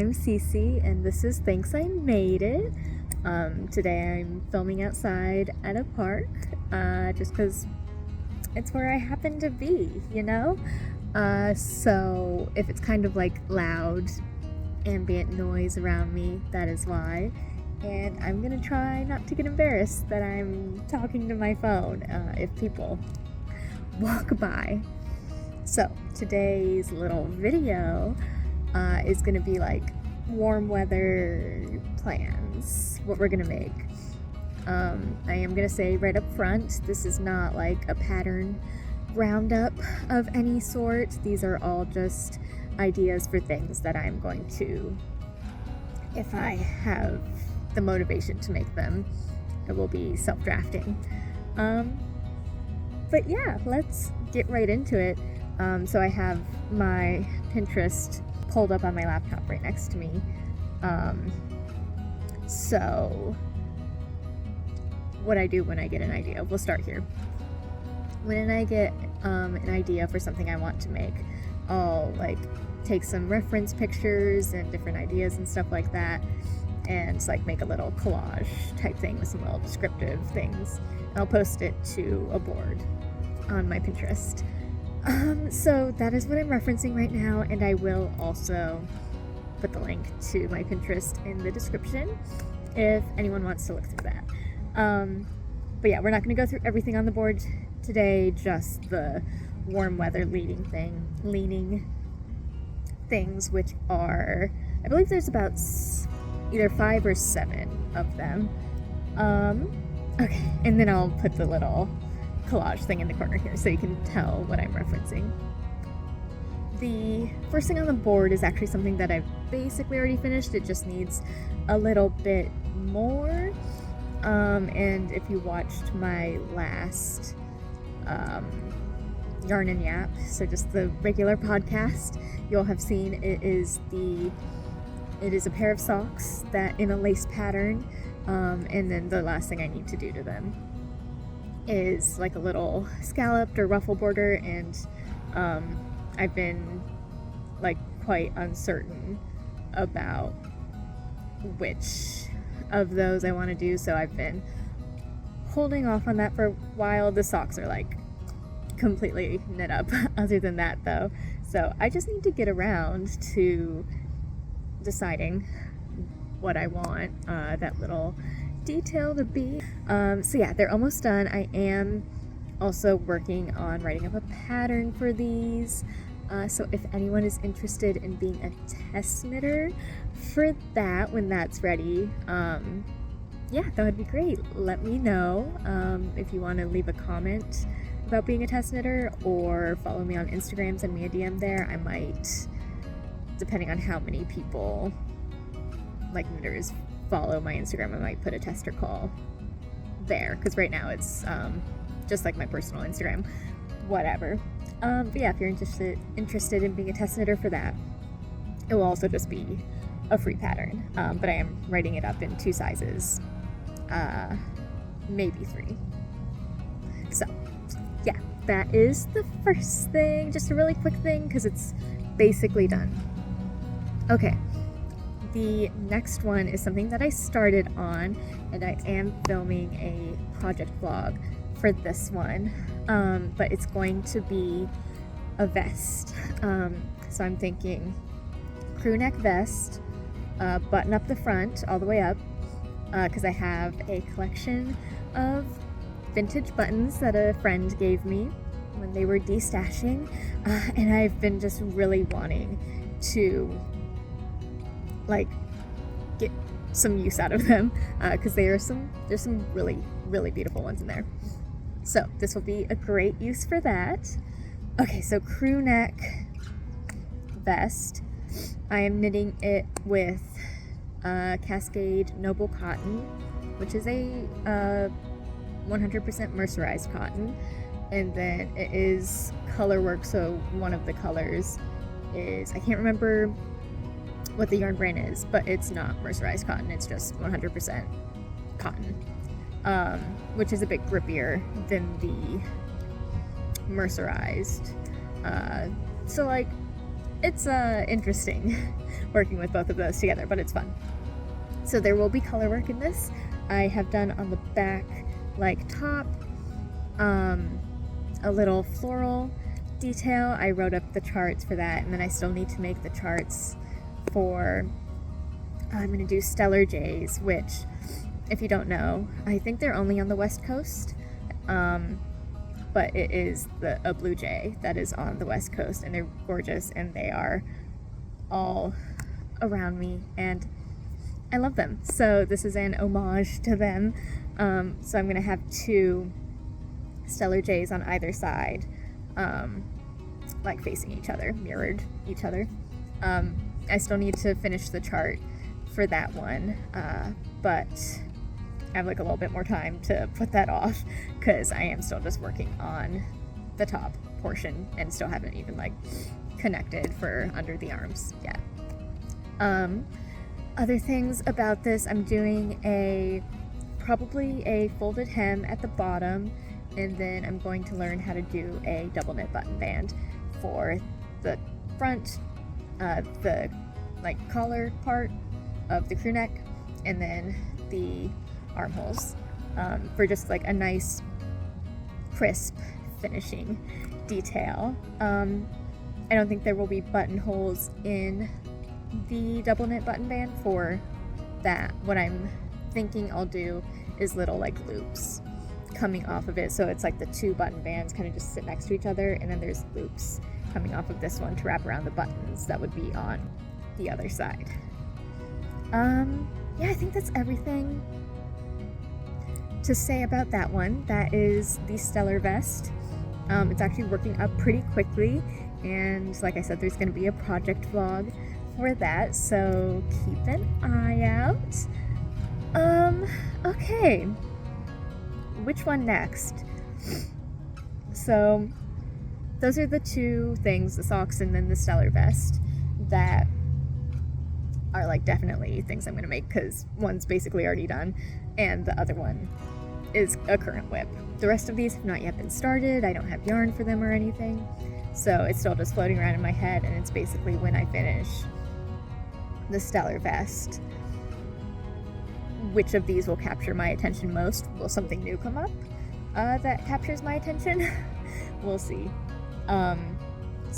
I'm Cece, and this is Thanks I Made It. Today I'm filming outside at a park, just because it's where I happen to be, you know? So if it's kind of like loud, ambient noise around me, that is why. And I'm gonna try not to get embarrassed that I'm talking to my phone, if people walk by. So today's little video is gonna be like warm weather plans, what we're gonna make. I am gonna say right up front, this is not like a pattern roundup of any sort. These are all just ideas for things that I'm going to, if I have the motivation to make them, it will be self-drafting. But yeah, let's get right into it. So I have my Pinterest pulled up on my laptop right next to me. So what I do when I get an idea, we'll start here. When I get an idea for something I want to make, I'll like take some reference pictures and different ideas and stuff like that, and like make a little collage type thing with some little descriptive things. And I'll post it to a board on my Pinterest. So that is what I'm referencing right now, and I will also put the link to my Pinterest in the description if anyone wants to look through that. But yeah, we're not going to go through everything on the board today, just the warm weather leaning things, which are, I believe there's about either 5 or 7 of them. Okay, and then I'll put the little collage thing in the corner here so you can tell what I'm referencing. The first thing on the board is actually something that I've basically already finished. It just needs a little bit more. And if you watched my last Yarn and Yap, so just the regular podcast, you'll have seen it is a pair of socks that in a lace pattern, and then the last thing I need to do to them is like a little scalloped or ruffle border, and I've been like quite uncertain about which of those I want to do, so I've been holding off on that for a while. The socks are like completely knit up other than that though, so I just need to get around to deciding what I want that little detail to be. So yeah, they're almost done. I am also working on writing up a pattern for these, so if anyone is interested in being a test knitter for that when that's ready, yeah, that would be great. Let me know if you want to leave a comment about being a test knitter, or follow me on Instagram, send me a DM there. I might, depending on how many people like knitters follow my Instagram, I might put a tester call there, because right now it's just like my personal Instagram, whatever. But yeah, if you're interested in being a test knitter for that, it will also just be a free pattern, but I am writing it up in 2 sizes, maybe 3. So yeah, that is the first thing, just a really quick thing because it's basically done. Okay, the next one is something that I started on, and I am filming a project vlog for this one, but it's going to be a vest. So I'm thinking crew neck vest, button up the front all the way up, because I have a collection of vintage buttons that a friend gave me when they were destashing, and I've been just really wanting to like get some use out of them, because there's some really beautiful ones in there. So this will be a great use for that. Okay, so crew neck vest. I am knitting it with Cascade Noble Cotton, which is a 100% mercerized cotton, and then it is color work, so one of the colors is, I can't remember what the yarn brand is, but it's not mercerized cotton, it's just 100% cotton, which is a bit grippier than the mercerized. So like it's interesting working with both of those together, but it's fun. So there will be color work in this. I have done on the back, like, top, a little floral detail. I wrote up the charts for that, and then I still need to make the charts for, I'm going to do Stellar Jays, which, if you don't know, I think they're only on the West Coast, but it is a blue jay that is on the West Coast, and they're gorgeous, and they are all around me, and I love them. So this is an homage to them. So I'm going to have 2 Stellar Jays on either side, like facing each other, mirrored each other. I still need to finish the chart for that one, but I have like a little bit more time to put that off because I am still just working on the top portion and still haven't even like connected for under the arms yet. Other things about this, I'm doing probably a folded hem at the bottom, and then I'm going to learn how to do a double knit button band for the front, the like collar part of the crew neck, and then the armholes, for just like a nice crisp finishing detail. I don't think there will be buttonholes in the double knit button band for that. What I'm thinking I'll do is little like loops coming off of it, so it's like the 2 button bands kind of just sit next to each other, and then there's loops coming off of this one to wrap around the buttons that would be on the other side. Yeah, I think that's everything to say about that one. That is the Stellar Vest. It's actually working up pretty quickly, and like I said, there's going to be a project vlog for that, so keep an eye out. Okay, which one next? So those are the 2 things, the socks and then the Stellar Vest, that are like definitely things I'm going to make because one's basically already done and the other one is a current whip. The rest of these have not yet been started. I don't have yarn for them or anything, so it's still just floating around in my head, and it's basically when I finish the Stellar Vest, which of these will capture my attention most? Will something new come up that captures my attention? We'll see. So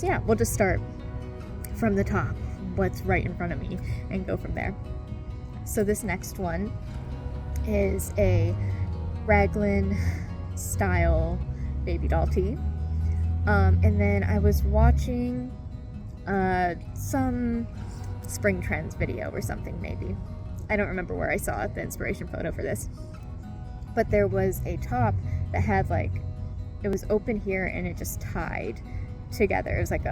yeah, we'll just start from the top, what's right in front of me, and go from there. So this next one is a raglan style baby doll tee. And then I was watching some Spring Trends video or something, maybe. I don't remember where I saw the inspiration photo for this. But there was a top that had like, it was open here and it just tied together. It was like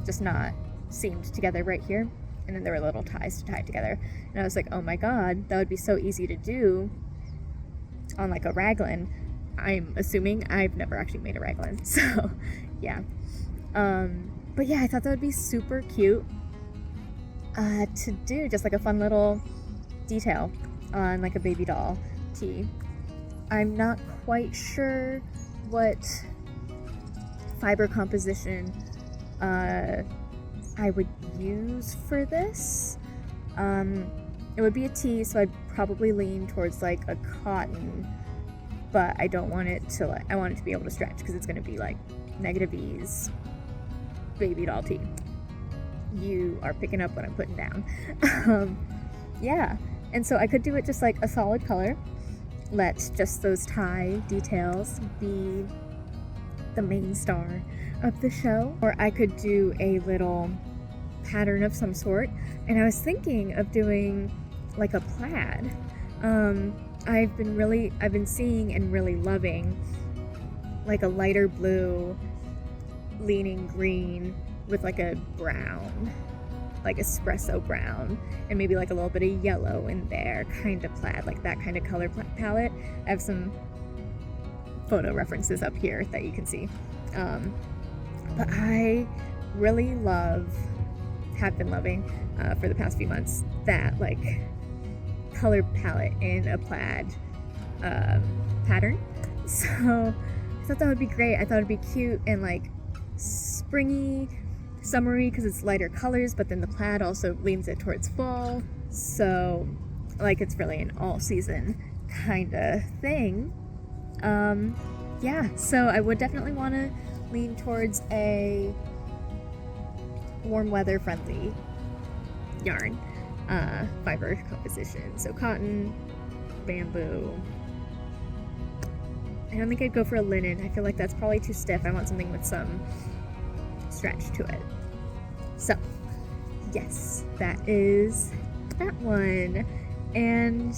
just not seamed together right here. And then there were little ties to tie it together. And I was like, oh my god, that would be so easy to do on like a raglan. I'm assuming I've never actually made a raglan, so yeah. But yeah, I thought that would be super cute to do, just like a fun little detail on like a baby doll tee. I'm not quite sure what fiber composition I would use for this. It would be a tee, so I'd probably lean towards like a cotton, but I don't want it to like, I want it to be able to stretch because it's going to be like negative ease baby doll tee. You are picking up what I'm putting down. Yeah, and so I could do it just like a solid color. Let just those tie details be the main star of the show, or I could do a little pattern of some sort. And I was thinking of doing like a plaid. I've been seeing and really loving like a lighter blue leaning green with like a brown, like espresso brown, and maybe like a little bit of yellow in there, kind of plaid, like that kind of color palette. I have some photo references up here that you can see. But I really have been loving for the past few months that like color palette in a plaid pattern. So I thought that would be great. I thought it'd be cute and like springy, summery because it's lighter colors, but then the plaid also leans it towards fall. So, like, it's really an all-season kind of thing. Yeah, so I would definitely want to lean towards a warm weather friendly yarn fiber composition. So cotton, bamboo. I don't think I'd go for a linen. I feel like that's probably too stiff. I want something with some stretch to it. So, yes, that is that one. And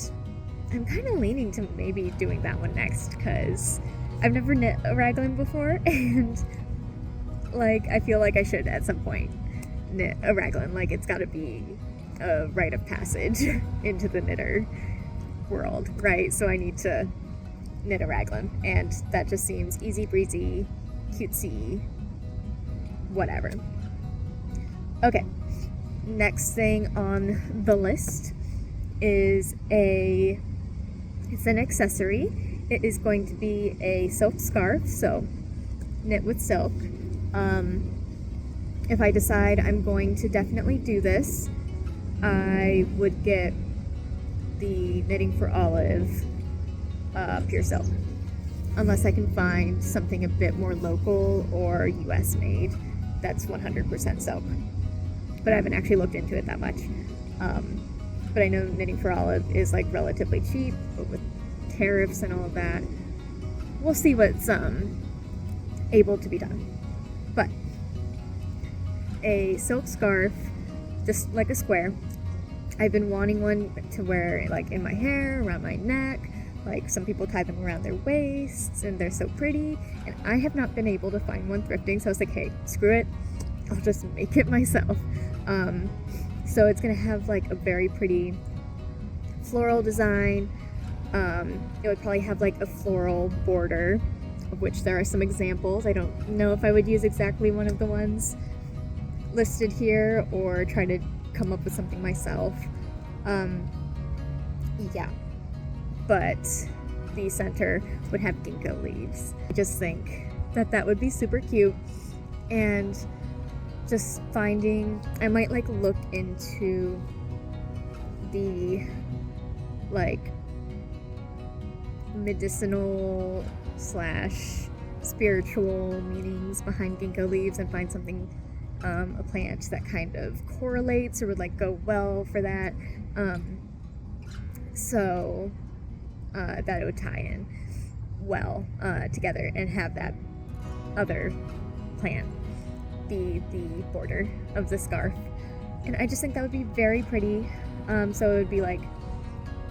I'm kind of leaning to maybe doing that one next because I've never knit a raglan before, and like I feel like I should at some point knit a raglan. Like, it's got to be a rite of passage into the knitter world, right? So I need to knit a raglan, and that just seems easy breezy, cutesy, whatever. Okay, next thing on the list is it's an accessory. It is going to be a silk scarf, so knit with silk. If I decide I'm going to definitely do this, I would get the Knitting for Olive pure silk, unless I can find something a bit more local or US made that's 100% silk. But I haven't actually looked into it that much. But I know Knitting for Olive is like relatively cheap, but with tariffs and all of that, we'll see what's able to be done. But a silk scarf, just like a square. I've been wanting one to wear like in my hair, around my neck. Like, some people tie them around their waists and they're so pretty, and I have not been able to find one thrifting, so I was like, hey, screw it, I'll just make it myself. So it's gonna have like a very pretty floral design. It would probably have like a floral border, of which there are some examples. I don't know if I would use exactly one of the ones listed here or try to come up with something myself. Yeah, but the center would have ginkgo leaves. I just think that would be super cute, and just finding, I might like look into the like medicinal / spiritual meanings behind ginkgo leaves and find something, a plant that kind of correlates or would like go well for that, so that it would tie in well together and have that other plant be the border of the scarf. And I just think that would be very pretty. So it would be like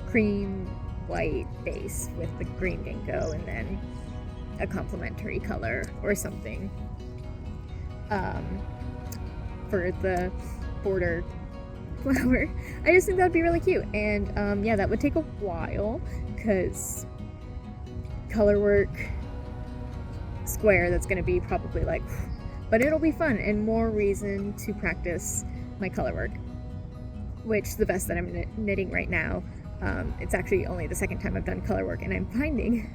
cream white base with the green ginkgo and then a complementary color or something for the border flower. I just think that would be really cute. And yeah, that would take a while because color work square, that's going to be probably like, but it'll be fun and more reason to practice my color work, which the vest that I'm knitting right now, it's actually only the second time I've done color work, and I'm finding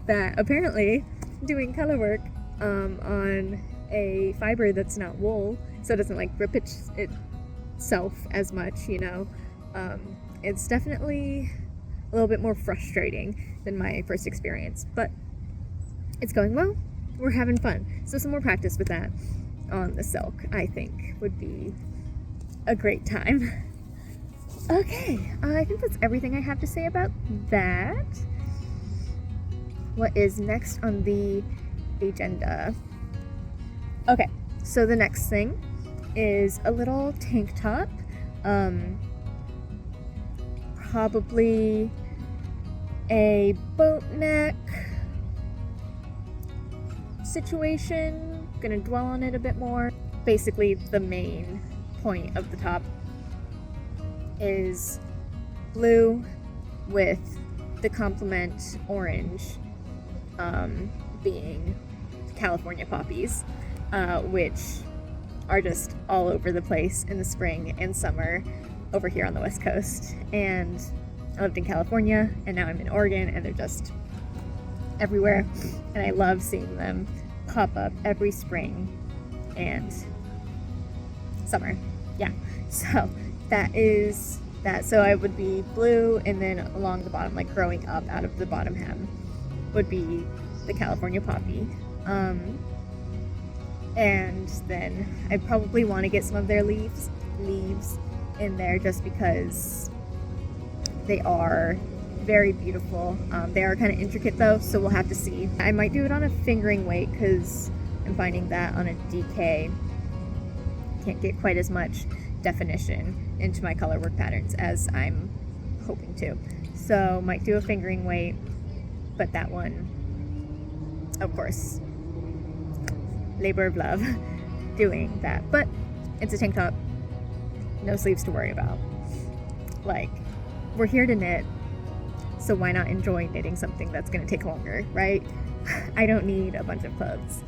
that apparently doing color work on a fiber that's not wool, so it doesn't like rip itself as much, you know, it's definitely a little bit more frustrating than my first experience, but it's going well. We're having fun. So some more practice with that on the silk, I think, would be a great time. Okay, I think that's everything I have to say about that. What is next on the agenda? Okay, so the next thing is a little tank top. Probably a boat neck situation. Gonna dwell on it a bit more. Basically, the main point of the top is blue with the complement orange being California poppies, which are just all over the place in the spring and summer over here on the West Coast. And I lived in California, and now I'm in Oregon, and they're just everywhere. And I love seeing them pop up every spring and summer. Yeah. So that is that. So I would be blue, and then along the bottom, like growing up out of the bottom hem, would be the California poppy. And then I probably want to get some of their leaves in there, just because they are very beautiful. They are kind of intricate though, so we'll have to see. I might do it on a fingering weight, because I'm finding that on a DK can't get quite as much definition into my color work patterns as I'm hoping to. So might do a fingering weight, but that one, of course, labor of love doing that. But it's a tank top, no sleeves to worry about. Like, we're here to knit, so why not enjoy knitting something that's going to take longer, right? I don't need a bunch of clothes.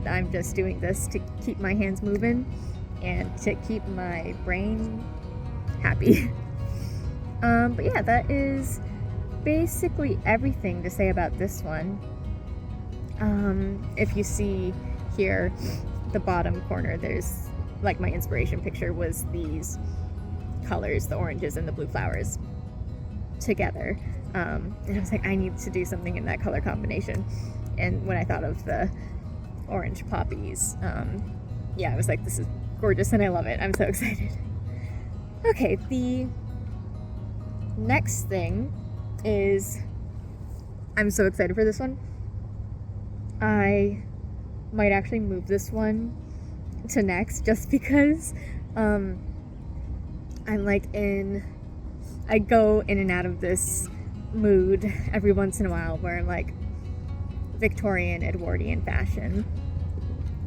I'm just doing this to keep my hands moving and to keep my brain happy. But yeah, that is basically everything to say about this one. If you see here, the bottom corner, there's like my inspiration picture was these colors, the oranges and the blue flowers together. And I was like, I need to do something in that color combination. And when I thought of the orange poppies, yeah, I was like, this is gorgeous and I love it. I'm so excited. Okay, the next thing is, I'm so excited for this one. I might actually move this one to next, just because I'm like I go in and out of this mood every once in a while where I'm like Victorian, Edwardian fashion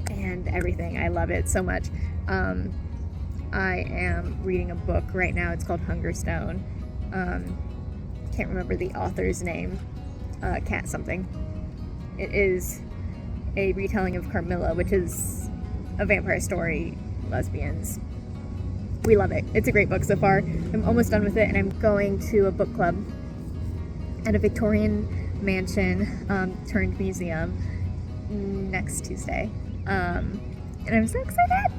and everything. I love it so much. I am reading a book right now. It's called Hungerstone. Can't remember the author's name. Cat something. It is a retelling of Carmilla, which is a vampire story, lesbians. We love it. It's a great book so far. I'm almost done with it, and I'm going to a book club at a Victorian mansion turned museum next Tuesday. And I'm so excited!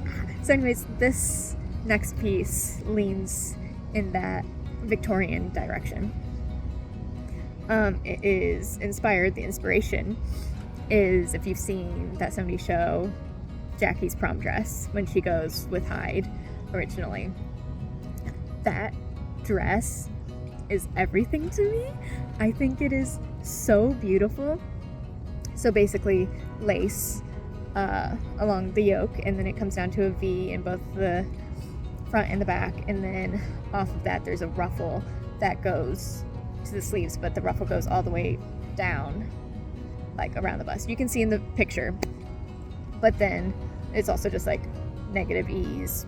So anyways, this next piece leans in that Victorian direction. It is inspired, the inspiration is, if you've seen that 70s show, Jackie's prom dress, when she goes with Hyde originally. That dress is everything to me. I think it is so beautiful. So basically lace along the yoke, and then it comes down to a V in both the front and the back, and then off of that there's a ruffle that goes to the sleeves, but the ruffle goes all the way down, like around the bust. You can see in the picture, but then it's also just like negative ease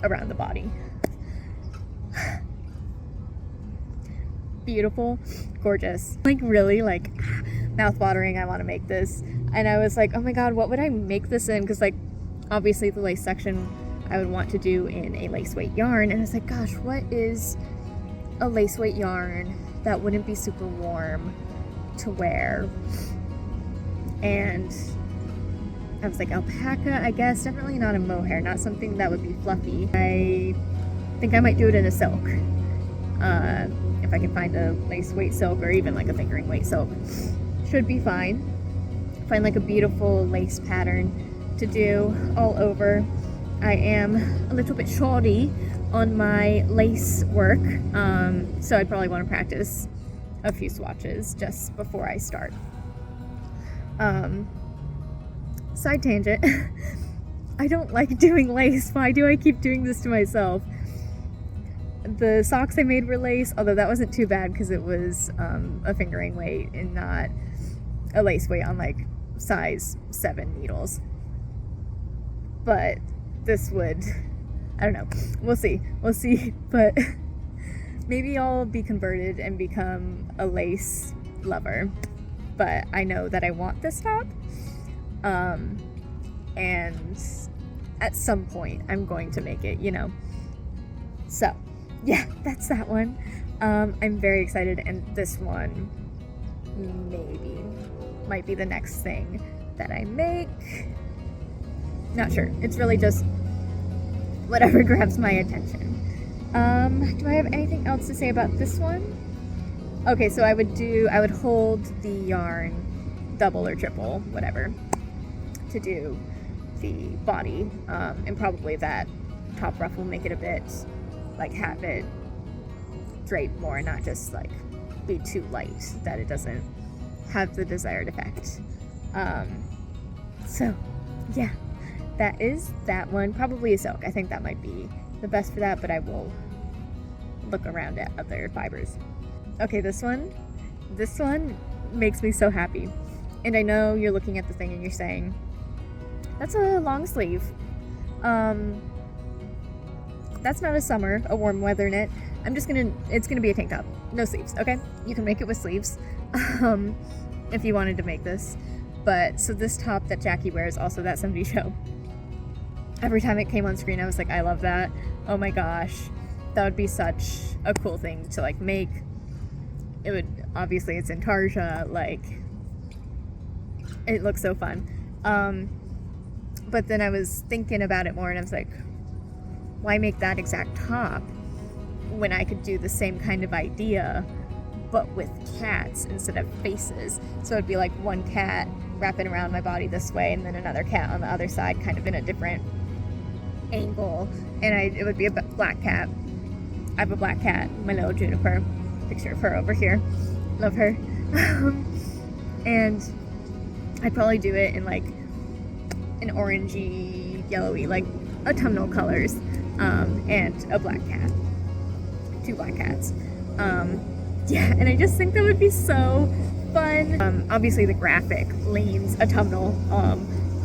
around the body. Beautiful, gorgeous, like really like mouth-watering. I want to make this, and I was like, oh my god, what would I make this in? Because like obviously the lace section I would want to do in a lace weight yarn, and I was like, gosh, what is a lace weight yarn that wouldn't be super warm to wear? And I was like, alpaca, I guess. Definitely not a mohair, not something that would be fluffy. I think I might do it in a silk. If I can find a lace weight silk, or even like a fingering weight silk, should be fine. Find like a beautiful lace pattern to do all over. I am a little bit shoddy on my lace work, so I'd probably want to practice a few swatches just before I start. Side tangent. I don't like doing lace. Why do I keep doing this to myself? The socks I made were lace, although that wasn't too bad because it was a fingering weight and not a lace weight on like size 7 needles. But this would, I don't know, we'll see, but maybe I'll be converted and become a lace lover. But I know that I want this top, and at some point I'm going to make it, you know. So yeah, that's that one. I'm very excited, and this one maybe might be the next thing that I make. Not sure. It's really just whatever grabs my attention. Do I have anything else to say about this one? Okay, so I would hold the yarn double or triple, whatever, to do the body, and probably that top ruff will make it a bit, like, have it drape more, not just, like, be too light, that it doesn't have the desired effect. So, yeah, that is that one. Probably a silk. I think that might be the best for that, but I will look around at other fibers. Okay, this one makes me so happy. And I know you're looking at the thing and you're saying, that's a long sleeve. That's not a summer, a warm weather knit. It's gonna be a tank top. No sleeves, okay? You can make it with sleeves, if you wanted to make this. But, so this top that Jackie wears, also that 70s show. Every time it came on screen, I was like, I love that. Oh my gosh. That would be such a cool thing to, like, make. It would, obviously it's in Tarja, like, it looks so fun. But then I was thinking about it more and I was like, why make that exact top when I could do the same kind of idea, but with cats instead of faces? So it'd be like one cat wrapping around my body this way and then another cat on the other side, kind of in a different angle. And it would be a black cat. I have a black cat, my little Juniper. Picture of her over here. Love her. And I'd probably do it in like an orangey, yellowy, like autumnal colors, and a black cat. 2 black cats. Yeah, and I just think that would be so fun. Obviously the graphic leans autumnal,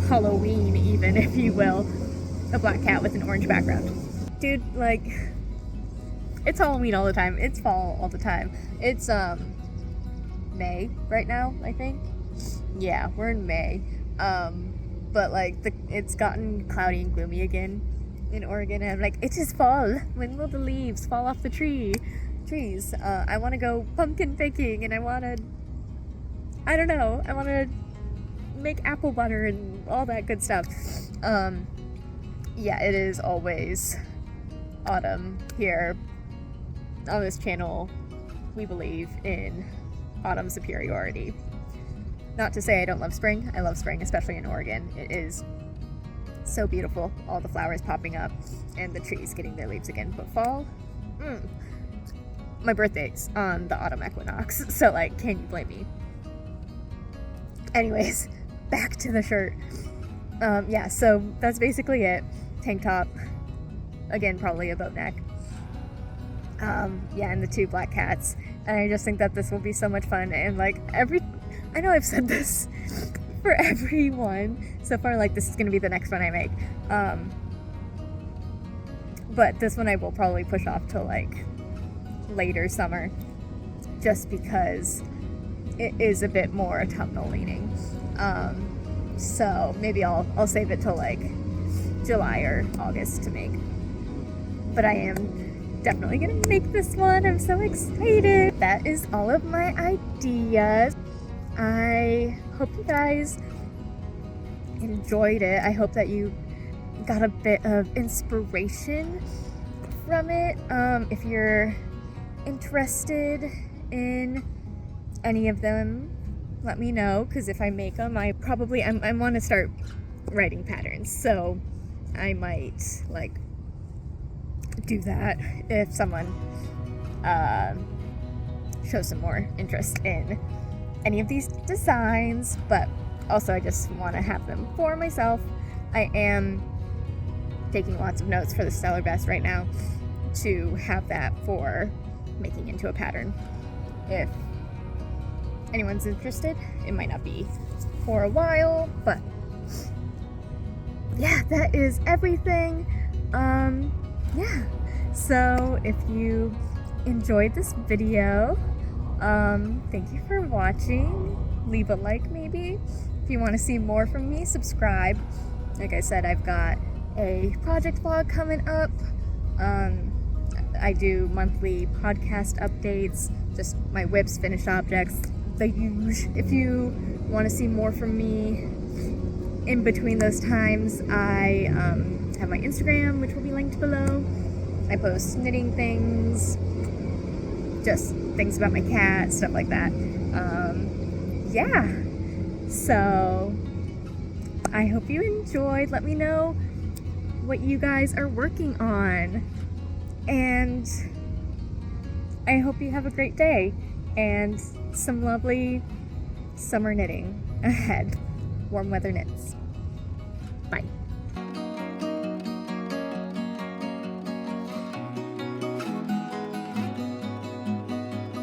Halloween even, if you will. A black cat with an orange background. Dude, like, it's Halloween all the time. It's fall all the time. It's, May right now, I think. Yeah, we're in May. But, like, it's gotten cloudy and gloomy again in Oregon, and I'm like, it's just fall. When will the leaves fall off the trees? I want to go pumpkin picking, and I want to make apple butter and all that good stuff. Yeah, it is always autumn here. On this channel, we believe in autumn superiority. Not to say I don't love spring. I love spring, especially in Oregon. It is so beautiful. All the flowers popping up and the trees getting their leaves again. But fall, my birthday's on the autumn equinox, so, like, can you blame me? Anyways, back to the shirt. Yeah, so that's basically it. Tank top. Again, probably a boat neck. Yeah, and the 2 black cats. And I just think that this will be so much fun. And, like, I know I've said this for everyone so far, like, this is going to be the next one I make. But this one I will probably push off till, like, later summer. Just because it is a bit more autumnal leaning. So maybe I'll save it till, like, July or August to make. But I am definitely gonna make this one. I'm so excited. That is all of my ideas. I hope you guys enjoyed it. I hope that you got a bit of inspiration from it. If you're interested in any of them, let me know, because if I make them, I want to start writing patterns, so I might, like, do that if someone shows some more interest in any of these designs. But also I just want to have them for myself. I am taking lots of notes for the Stellar Best right now to have that for making into a pattern. If anyone's interested, it might not be for a while, but yeah, that is everything. Yeah, so if you enjoyed this video, thank you for watching. Leave a like maybe. If you want to see more from me, subscribe. Like I said, I've got a project vlog coming up. I do monthly podcast updates, just my whips, finished objects, the usual. If you want to see more from me in between those times, I have my Instagram, which will be linked below. I post knitting things, just things about my cat, stuff like that. Yeah. So I hope you enjoyed. Let me know what you guys are working on. And I hope you have a great day and some lovely summer knitting ahead. Warm weather knits. Bye.